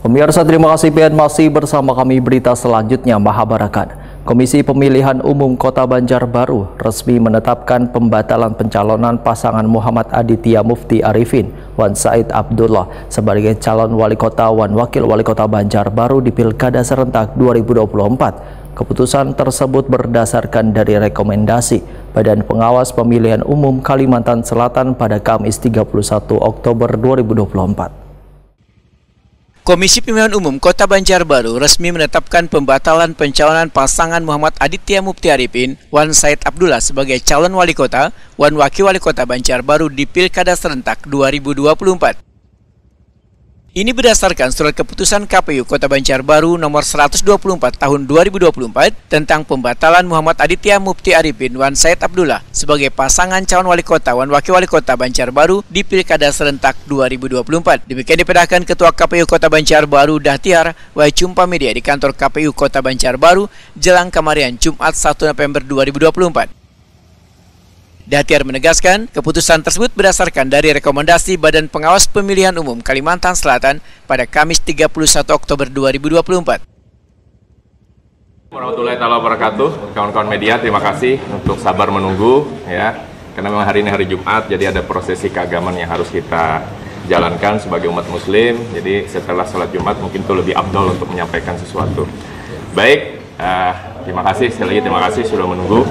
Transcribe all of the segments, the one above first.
Pemirsa, terima kasih PN masih bersama kami. Berita selanjutnya, Mahabarakan. Komisi Pemilihan Umum Kota Banjarbaru resmi menetapkan pembatalan pencalonan pasangan Muhammad Aditya Mufti Arifin Wan Said Abdullah sebagai calon wali kota wan wakil wali kota Banjarbaru di Pilkada serentak 2024. Keputusan tersebut berdasarkan dari rekomendasi Badan Pengawas Pemilihan Umum Kalimantan Selatan pada Kamis 31 Oktober 2024. Komisi Pemilihan Umum Kota Banjarbaru resmi menetapkan pembatalan pencalonan pasangan Muhammad Aditya Mufti Arifin Wan Said Abdullah sebagai calon wali kota wan wakil wali kota Banjarbaru di Pilkada serentak 2024. Ini berdasarkan surat keputusan KPU Kota Banjarbaru nomor 124 tahun 2024 tentang pembatalan Muhammad Aditya Mufti Arifin Wan Said Abdullah sebagai pasangan calon wali kota wan wakil wali kota Banjarbaru di Pilkada serentak 2024. Demikian dipedahkan Ketua KPU Kota Banjarbaru Dahtiar Wahicumpa Media di kantor KPU Kota Banjarbaru Jelang Kamarian Jumat 1 November 2024. Dahtiar menegaskan, keputusan tersebut berdasarkan dari rekomendasi Badan Pengawas Pemilihan Umum Kalimantan Selatan pada Kamis 31 Oktober 2024. Warahmatullahi wabarakatuh, kawan-kawan media, terima kasih untuk sabar menunggu ya. Karena memang hari ini hari Jumat, jadi ada prosesi keagamaan yang harus kita jalankan sebagai umat muslim. Jadi setelah sholat Jumat mungkin itu lebih afdol untuk menyampaikan sesuatu. Baik, terima kasih, sekali lagi terima kasih sudah menunggu.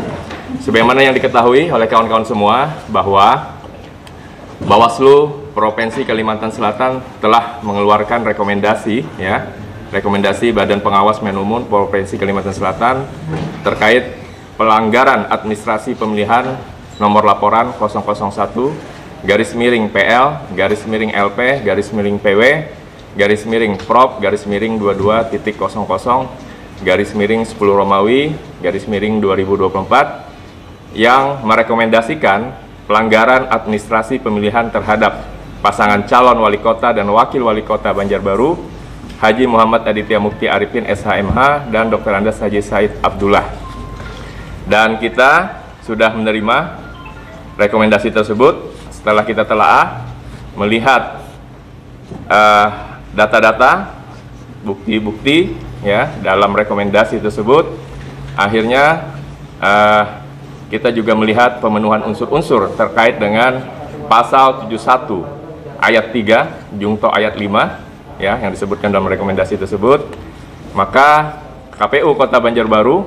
Sebagaimana yang diketahui oleh kawan-kawan semua bahwa Bawaslu Provinsi Kalimantan Selatan telah mengeluarkan rekomendasi rekomendasi Badan Pengawas Pemilihan Umum Provinsi Kalimantan Selatan terkait pelanggaran administrasi pemilihan nomor laporan 001-LP-LP-22.00/10 yang merekomendasikan pelanggaran administrasi pemilihan terhadap pasangan calon wali kota dan wakil wali kota Banjarbaru Haji Muhammad Aditya Mufti Arifin SHMH dan Dr. Andes Haji Said Abdullah. Dan kita sudah menerima rekomendasi tersebut setelah kita telaah melihat data-data, bukti-bukti dalam rekomendasi tersebut. Akhirnya kita juga melihat pemenuhan unsur-unsur terkait dengan pasal 71 ayat 3 jungto ayat 5 yang disebutkan dalam rekomendasi tersebut. Maka KPU Kota Banjarbaru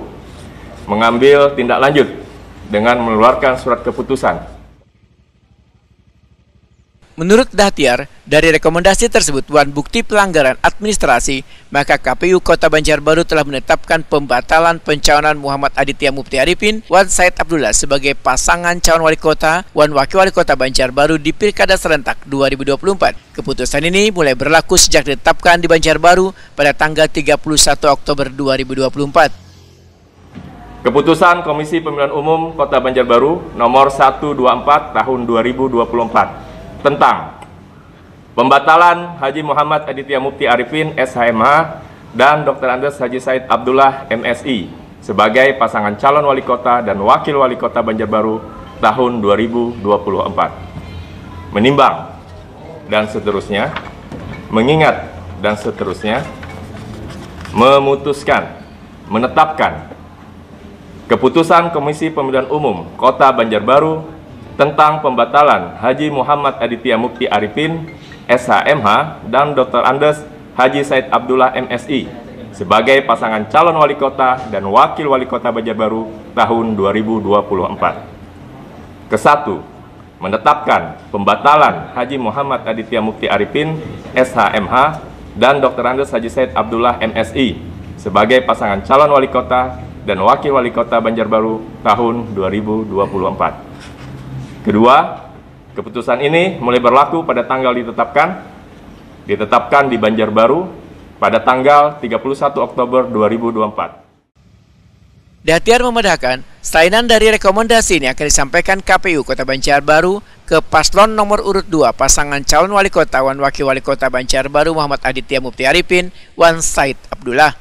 mengambil tindak lanjut dengan mengeluarkan surat keputusan. Menurut Dahtiar, dari rekomendasi tersebut wan bukti pelanggaran administrasi, maka KPU Kota Banjarbaru telah menetapkan pembatalan pencalonan Muhammad Aditya Mufti Arifin Wan Said Abdullah sebagai pasangan calon wali kota wan wakil wali kota Banjarbaru di Pilkada serentak 2024. Keputusan ini mulai berlaku sejak ditetapkan di Banjarbaru pada tanggal 31 Oktober 2024. Keputusan Komisi Pemilihan Umum Kota Banjarbaru nomor 124 tahun 2024 tentang pembatalan Haji Muhammad Aditya Mufti Arifin SHMH dan Dr. Andes Haji Said Abdullah MSI sebagai pasangan calon wali kota dan wakil wali kota Banjarbaru tahun 2024. Menimbang dan seterusnya, mengingat dan seterusnya, memutuskan, menetapkan keputusan Komisi Pemilihan Umum Kota Banjarbaru tentang pembatalan Haji Muhammad Aditya Mufti Arifin SHMH dan Dr. Andes Haji Said Abdullah MSI sebagai pasangan calon wali kota dan wakil wali kota Banjarbaru tahun 2024. Kesatu, menetapkan pembatalan Haji Muhammad Aditya Mufti Arifin SHMH dan Dr. Andes Haji Said Abdullah MSI sebagai pasangan calon wali kota dan wakil wali kota Banjarbaru tahun 2024. Kedua, keputusan ini mulai berlaku pada tanggal ditetapkan di Banjarbaru pada tanggal 31 Oktober 2024. Dahtiar memedahkan, salinan dari rekomendasi ini akan disampaikan KPU Kota Banjarbaru ke paslon nomor urut 2 pasangan calon wali kota wan wakil wali kota Banjarbaru Muhammad Aditya Mufti Arifin Wan Said Abdullah.